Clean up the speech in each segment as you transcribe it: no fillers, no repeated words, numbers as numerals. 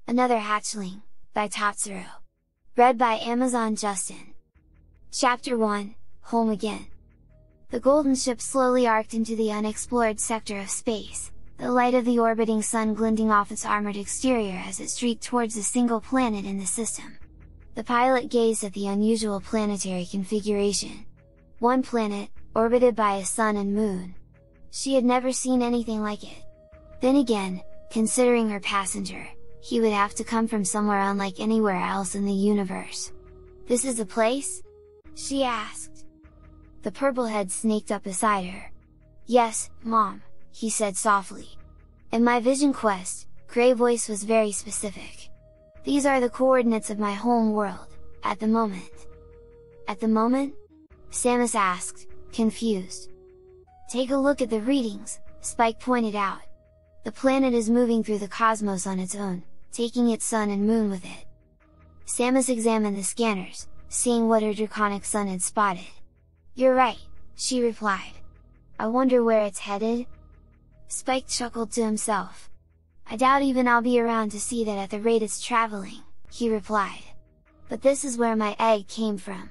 Another Hatchling, by Tatsuro. Read by Amazon Justin. Chapter 1, Home Again. The golden ship slowly arced into the unexplored sector of space, the light of the orbiting sun glinting off its armored exterior as it streaked towards a single planet in the system. The pilot gazed at the unusual planetary configuration. One planet, orbited by a sun and moon. She had never seen anything like it. Then again, considering her passenger, he would have to come from somewhere unlike anywhere else in the universe. "This is the place?" she asked. The purple head snaked up beside her. "Yes, Mom," he said softly. "In my vision quest, Gray Voice was very specific. These are the coordinates of my home world, at the moment." "At the moment?" Samus asked, confused. "Take a look at the readings," Spike pointed out. "The planet is moving through the cosmos on its own, taking its sun and moon with it." Samus examined the scanners, seeing what her draconic son had spotted. "You're right," she replied. "I wonder where it's headed?" Spike chuckled to himself. "I doubt even I'll be around to see that at the rate it's traveling," he replied. "But this is where my egg came from.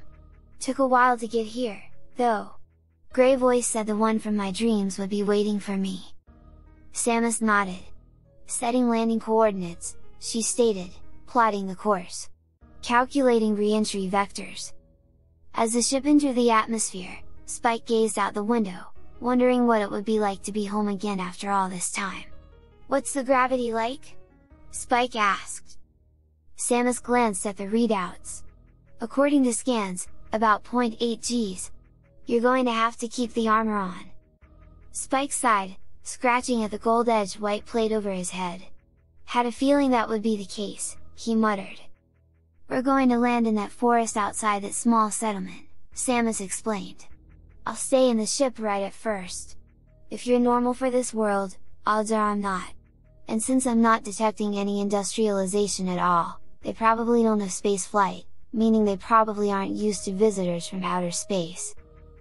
Took a while to get here, though. Gray Voice said the one from my dreams would be waiting for me." Samus nodded. Setting landing coordinates, she stated, plotting the course. Calculating re-entry vectors. As the ship entered the atmosphere, Spike gazed out the window, wondering what it would be like to be home again after all this time. "What's the gravity like?" Spike asked. Samus glanced at the readouts. "According to scans, about 0.8 Gs. You're going to have to keep the armor on." Spike sighed, scratching at the gold-edged white plate over his head. "Had a feeling that would be the case," he muttered. "We're going to land in that forest outside that small settlement," Samus explained. "I'll stay in the ship right at first. If you're normal for this world, odds are I'm not. And since I'm not detecting any industrialization at all, they probably don't have space flight, meaning they probably aren't used to visitors from outer space.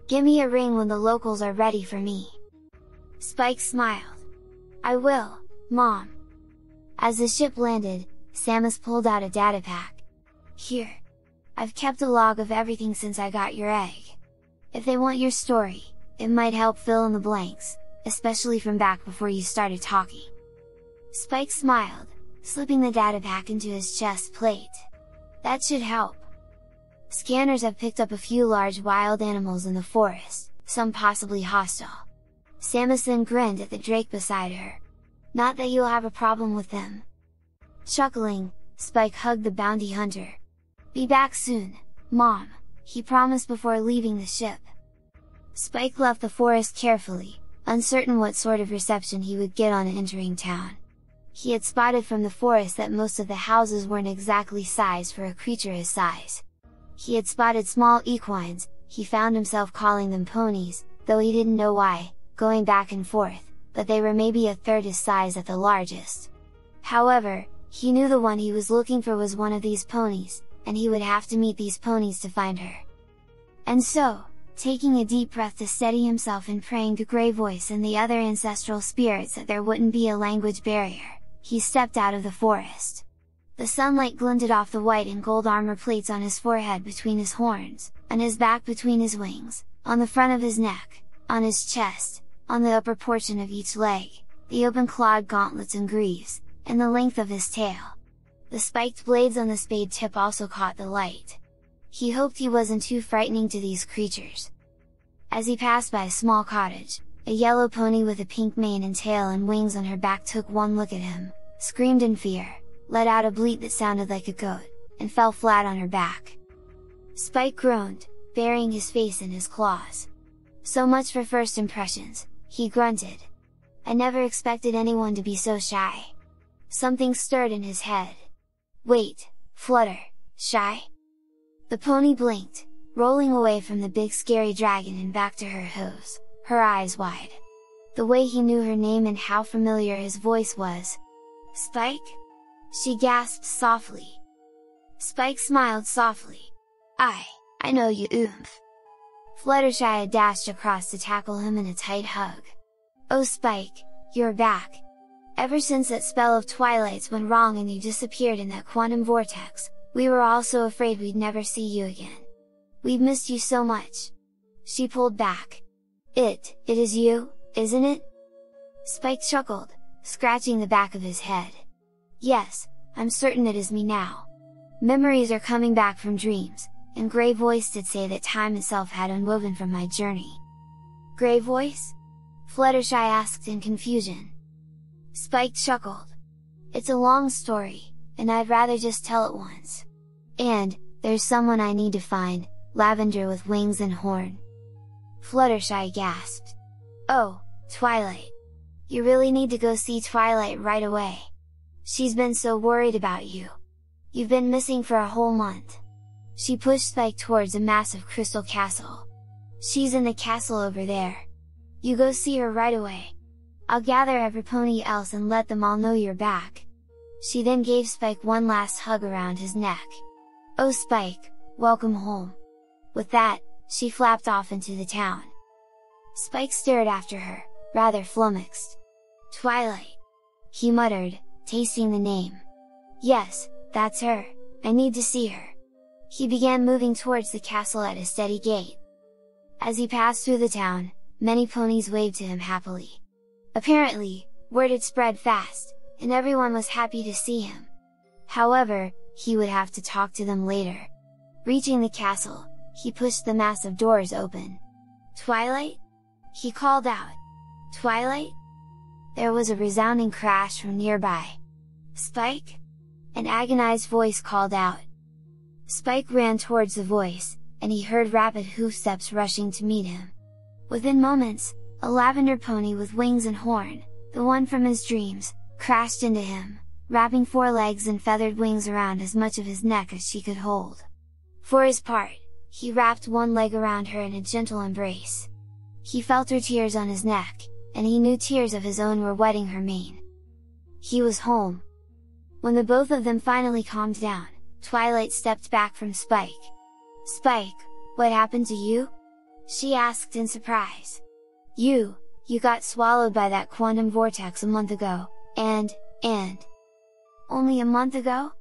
Give me a ring when the locals are ready for me." Spike smiled. "I will, Mom." As the ship landed, Samus pulled out a data pack. "Here. I've kept a log of everything since I got your egg. If they want your story, it might help fill in the blanks, especially from back before you started talking." Spike smiled, slipping the data pack into his chest plate. "That should help. Scanners have picked up a few large wild animals in the forest, some possibly hostile." Samus then grinned at the drake beside her. "Not that you'll have a problem with them." Chuckling, Spike hugged the bounty hunter. "Be back soon, Mom," he promised before leaving the ship. Spike left the forest carefully, uncertain what sort of reception he would get on entering town. He had spotted from the forest that most of the houses weren't exactly sized for a creature his size. He had spotted small equines, he found himself calling them ponies, though he didn't know why, going back and forth, but they were maybe a third his size at the largest. However, he knew the one he was looking for was one of these ponies, and he would have to meet these ponies to find her. And so, taking a deep breath to steady himself and praying to Gray Voice and the other ancestral spirits that there wouldn't be a language barrier, he stepped out of the forest. The sunlight glinted off the white and gold armor plates on his forehead between his horns, on his back between his wings, on the front of his neck, on his chest, on the upper portion of each leg, the open clawed gauntlets and greaves, and the length of his tail. The spiked blades on the spade tip also caught the light. He hoped he wasn't too frightening to these creatures. As he passed by a small cottage, a yellow pony with a pink mane and tail and wings on her back took one look at him, screamed in fear, let out a bleat that sounded like a goat, and fell flat on her back. Spike groaned, burying his face in his claws. "So much for first impressions," he grunted. "I never expected anyone to be so shy." Something stirred in his head. "Wait, Flutter, shy?" The pony blinked, rolling away from the big scary dragon and back to her hooves, her eyes wide. The way he knew her name and how familiar his voice was. "Spike?" she gasped softly. Spike smiled softly. I know you, oomph." Fluttershy had dashed across to tackle him in a tight hug. "Oh Spike, you're back! Ever since that spell of twilights went wrong and you disappeared in that quantum vortex, we were all so afraid we'd never see you again. We've missed you so much." She pulled back. It is you, isn't it?" Spike chuckled, scratching the back of his head. "Yes, I'm certain it is me now. Memories are coming back from dreams, and Grey Voice did say that time itself had unwoven from my journey." "Grey Voice?" Fluttershy asked in confusion. Spike chuckled. "It's a long story, and I'd rather just tell it once. And, there's someone I need to find, Lavender with wings and horn." Fluttershy gasped. "Oh, Twilight! You really need to go see Twilight right away. She's been so worried about you. You've been missing for a whole month." She pushed Spike towards a massive crystal castle. "She's in the castle over there. You go see her right away. I'll gather every pony else and let them all know you're back." She then gave Spike one last hug around his neck. "Oh Spike, welcome home." With that, she flapped off into the town. Spike stared after her, rather flummoxed. "Twilight!" he muttered, tasting the name. "Yes, that's her, I need to see her." He began moving towards the castle at a steady gait. As he passed through the town, many ponies waved to him happily. Apparently, word had spread fast, and everyone was happy to see him. However, he would have to talk to them later. Reaching the castle, he pushed the massive doors open. "Twilight?" he called out. "Twilight?" There was a resounding crash from nearby. "Spike?" an agonized voice called out. Spike ran towards the voice, and he heard rapid hoofsteps rushing to meet him. Within moments, a lavender pony with wings and horn, the one from his dreams, crashed into him, wrapping 4 legs and feathered wings around as much of his neck as she could hold. For his part, he wrapped one leg around her in a gentle embrace. He felt her tears on his neck, and he knew tears of his own were wetting her mane. He was home. When the both of them finally calmed down, Twilight stepped back from Spike. "Spike, what happened to you?" she asked in surprise. You got swallowed by that quantum vortex a month ago, and... Only a month ago?"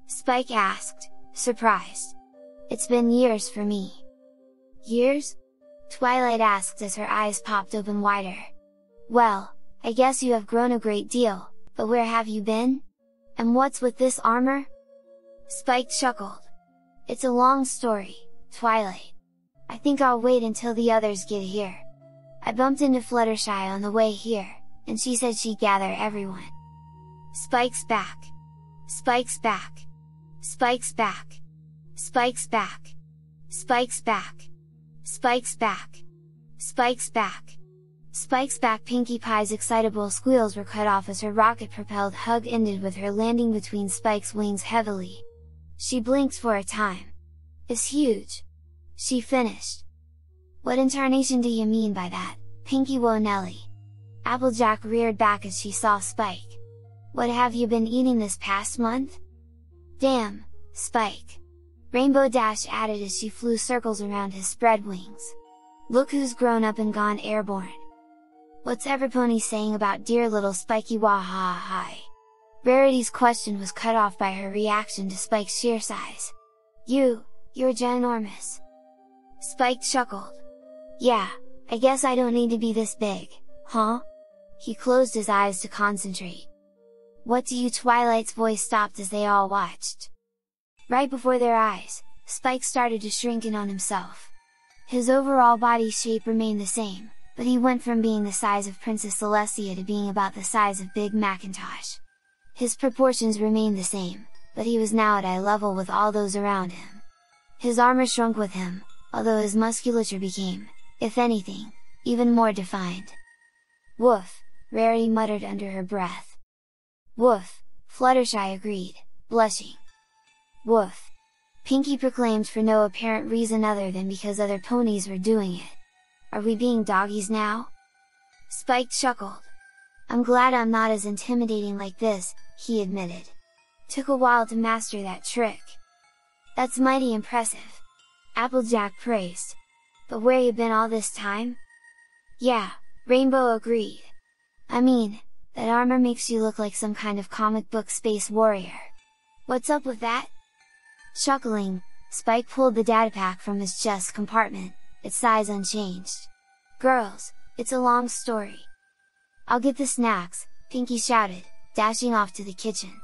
Spike asked, surprised. "It's been years for me." "Years?" Twilight asked as her eyes popped open wider. "Well, I guess you have grown a great deal, but where have you been? And what's with this armor?" Spike chuckled. "It's a long story, Twilight. I think I'll wait until the others get here. I bumped into Fluttershy on the way here, and she said she'd gather everyone." "Spike's back! Spike's back! Spike's back! Spike's back! Spike's back! Spike's back! Spike's back! Spike's back!" Pinkie Pie's excitable squeals were cut off as her rocket-propelled hug ended with her landing between Spike's wings heavily. She blinked for a time. "It's huge!" she finished. "What in tarnation do you mean by that, Pinkie Wo Nelly?" Applejack reared back as she saw Spike. "What have you been eating this past month?" "Damn, Spike!" Rainbow Dash added as she flew circles around his spread wings. "Look who's grown up and gone airborne! What's Everpony saying about dear little Spikey Wah-ha-hi?" Rarity's question was cut off by her reaction to Spike's sheer size. You're ginormous!" Spike chuckled. "Yeah, I guess I don't need to be this big, huh?" He closed his eyes to concentrate. "What do you?" Twilight's voice stopped as they all watched. Right before their eyes, Spike started to shrink in on himself. His overall body shape remained the same, but he went from being the size of Princess Celestia to being about the size of Big Macintosh. His proportions remained the same, but he was now at eye level with all those around him. His armor shrunk with him, although his musculature became, if anything, even more defined. "Woof!" Rarity muttered under her breath. "Woof!" Fluttershy agreed, blushing. "Woof!" Pinkie proclaimed for no apparent reason other than because other ponies were doing it. "Are we being doggies now?" Spike chuckled. "I'm glad I'm not as intimidating like this," he admitted. "Took a while to master that trick." "That's mighty impressive!" Applejack praised. "But where you been all this time?" "Yeah," Rainbow agreed. "I mean, That armor makes you look like some kind of comic book space warrior! What's up with that?" Chuckling, Spike pulled the datapack from his chest compartment, its size unchanged. "Girls, it's a long story." "I'll get the snacks," Pinky shouted, dashing off to the kitchen.